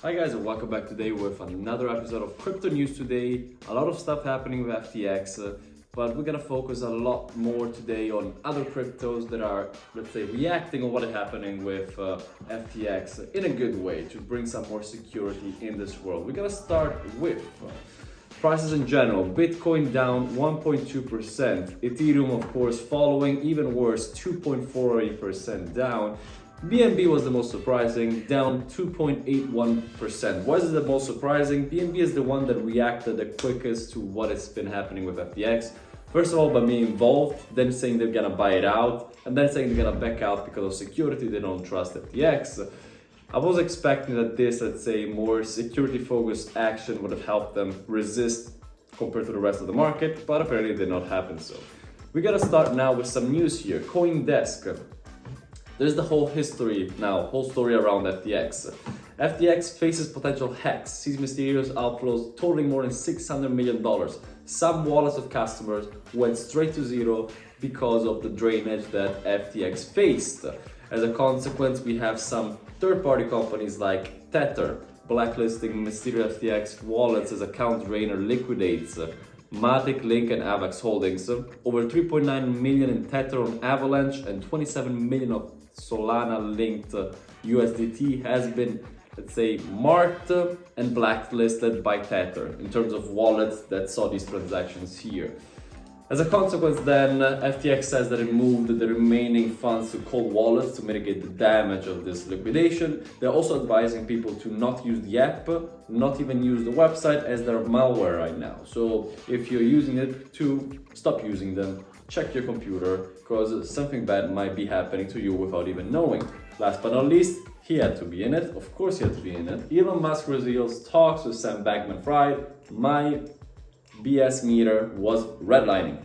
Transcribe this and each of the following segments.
Hi guys, and welcome back today with another episode of Crypto News today. A lot of stuff happening with FTX, but we're gonna focus a lot more today on other cryptos that are, let's say, reacting on what is happening with FTX in a good way to bring some more security in this world. We're gonna start with prices in general. Bitcoin down 1.2%. Ethereum, of course, following, even worse, 2.48% down. BNB was the most surprising, down 2.81%. Why is it the most surprising? BNB is the one that reacted the quickest to what has been happening with FTX. First of all, by being involved, then saying they're gonna buy it out, and then saying they're gonna back out because of security, they don't trust FTX. I was expecting that this, let's say, more security-focused action would have helped them resist compared to the rest of the market, but apparently it did not happen so. We gotta start now with some news here. CoinDesk. There's the whole history now, whole story around FTX. FTX faces potential hacks, sees mysterious outflows totaling more than $600 million. Some wallets of customers went straight to zero because of the drainage that FTX faced. As a consequence, we have some third-party companies like Tether blacklisting mysterious FTX wallets as account drainer liquidates. Matic, Link, and Avax holdings. Over 3.9 million in Tether on Avalanche and 27 million of Solana linked USDT has been, let's say, marked and blacklisted by Tether in terms of wallets that saw these transactions here. As a consequence, then, FTX says that it moved the remaining funds to cold wallets to mitigate the damage of this liquidation. They're also advising people to not use the app, not even use the website, as they're malware right now. So if you're using it, to stop using them, check your computer, because something bad might be happening to you without even knowing. Last but not least, he had to be in it. Of course he had to be in it. Elon Musk reveals talks with Sam Bankman-Fried. My BS meter was redlining.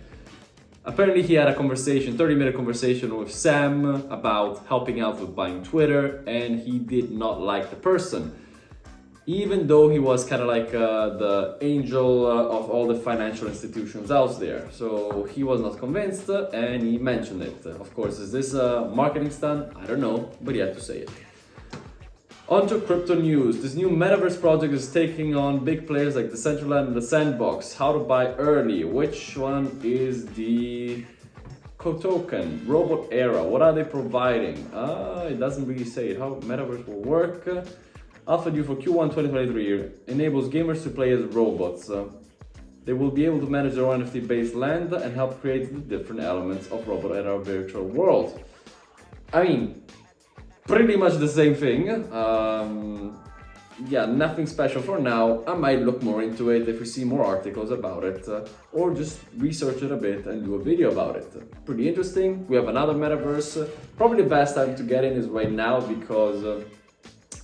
Apparently he had a conversation, 30-minute conversation with Sam about helping out with buying Twitter, and he did not like the person. Even though he was kind of like the angel of all the financial institutions out there. So he was not convinced and he mentioned it. Of course, is this a marketing stunt? I don't know, but he had to say it. On to crypto news. This new metaverse project is taking on big players like Decentraland and the Sandbox. How to buy early. Which one is the token? Robot Era. What are they providing? It doesn't really say it. How metaverse will work. Alpha due for Q1 2023 enables gamers to play as robots. They will be able to manage their own NFT-based land and help create the different elements of Robot Era virtual world. I mean, pretty much the same thing. Yeah, nothing special for now. I might look more into it if we see more articles about it, or just research it a bit and do a video about it. Pretty interesting. We have another metaverse. Probably the best time to get in is right now because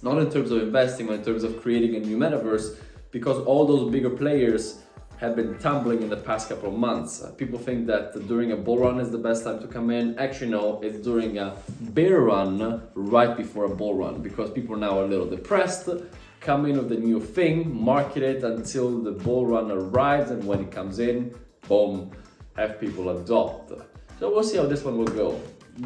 not in terms of investing, but in terms of creating a new metaverse, because all those bigger players have been tumbling in the past couple of months. People think that during a bull run is the best time to come in. Actually, no, it's during a bear run right before a bull run, because people are now a little depressed, come in with the new thing, market it until the bull run arrives, and when it comes in, boom, have people adopt. So we'll see how this one will go.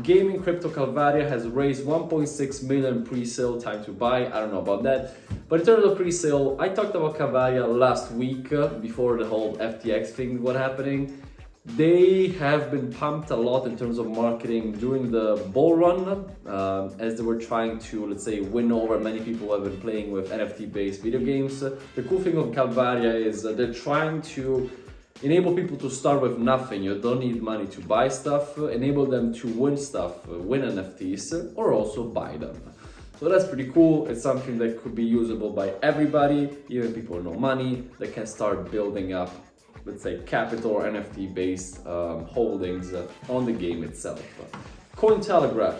Gaming crypto Calvaria has raised 1.6 million pre-sale, time to buy. I don't know about that. But in terms of pre-sale, I talked about Calvaria last week before the whole FTX thing was happening. They have been pumped a lot in terms of marketing during the bull run as they were trying to, let's say, win over many people who have been playing with NFT-based video games. The cool thing of Calvaria is they're trying to enable people to start with nothing. You don't need money to buy stuff. Enable them to win stuff, win NFTs, or also buy them. So that's pretty cool. It's something that could be usable by everybody, even people with no money, that can start building up, let's say, capital or NFT-based holdings on the game itself. Cointelegraph.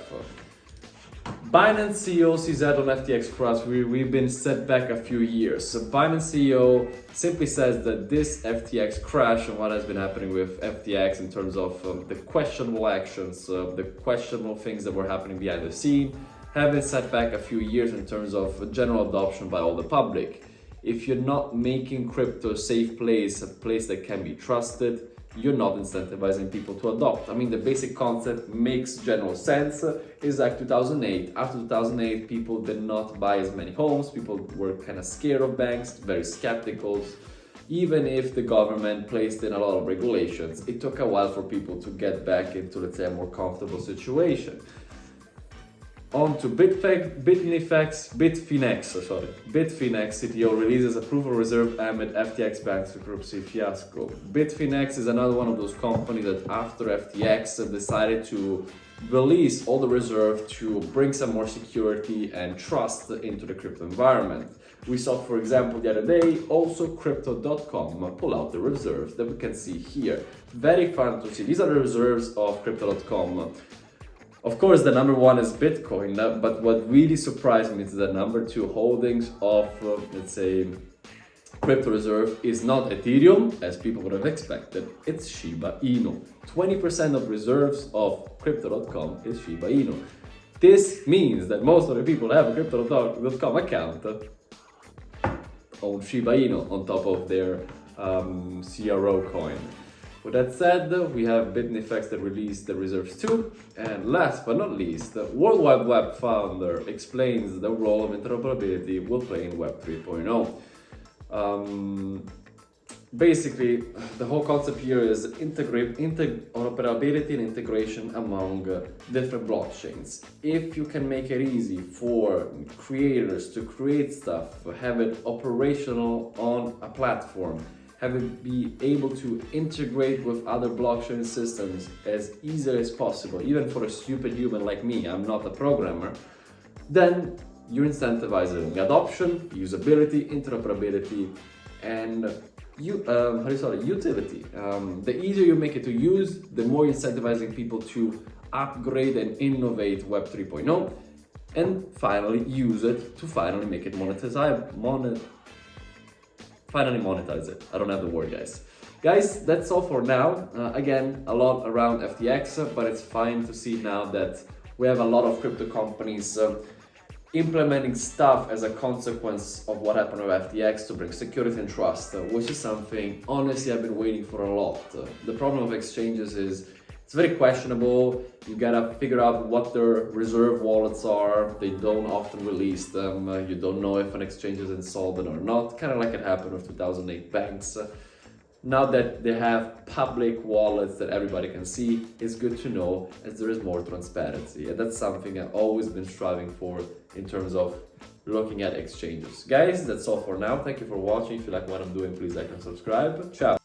Binance CEO sees out on FTX crash. We've been set back a few years. So Binance CEO simply says that this FTX crash and what has been happening with FTX in terms of the questionable actions, the questionable things that were happening behind the scene, have been set back a few years in terms of general adoption by all the public. If you're not making crypto a safe place, a place that can be trusted, you're not incentivizing people to adopt. I mean, the basic concept makes general sense. It's like 2008. After 2008, people did not buy as many homes. People were kind of scared of banks, very skeptical. Even if the government placed in a lot of regulations, it took a while for people to get back into, let's say, a more comfortable situation. On to Bitfinex, CTO releases approval reserve amid FTX bank bankruptcy fiasco. Bitfinex is another one of those companies that after FTX decided to release all the reserve to bring some more security and trust into the crypto environment. We saw, for example, the other day, also crypto.com pull out the reserves that we can see here. Very fun to see. These are the reserves of crypto.com. Of course, the number one is Bitcoin, but what really surprised me is the number two holdings of, let's say, crypto reserve is not Ethereum, as people would have expected, it's Shiba Inu. 20% of reserves of crypto.com is Shiba Inu. This means that most of the people who have a crypto.com account own Shiba Inu on top of their CRO coin. With that said, we have Bitfinex that released the reserves too. And last but not least, World Wide Web founder explains the role of interoperability will play in Web 3.0. Basically, the whole concept here is interoperability and integration among different blockchains. If you can make it easy for creators to create stuff, have it operational on a platform, have it be able to integrate with other blockchain systems as easily as possible, even for a stupid human like me, I'm not a programmer, then you're incentivizing adoption, usability, interoperability, and utility. The easier you make it to use, the more you're incentivizing people to upgrade and innovate Web 3.0, and finally use it to finally make it finally monetize it. I don't have the word, guys. Guys, that's all for now. Again, a lot around FTX, but it's fine to see now that we have a lot of crypto companies implementing stuff as a consequence of what happened with FTX to bring security and trust, which is something, honestly, I've been waiting for a lot. The problem of exchanges is it's very questionable. You gotta figure out what their reserve wallets are. They don't often release them. You don't know if an exchange is insolvent or not, kind of like it happened with 2008 banks. Now that they have public wallets that everybody can see, it's good to know as there is more transparency. And that's something I've always been striving for in terms of looking at exchanges. Guys, that's all for now. Thank you for watching. If you like what I'm doing, please like and subscribe. Ciao.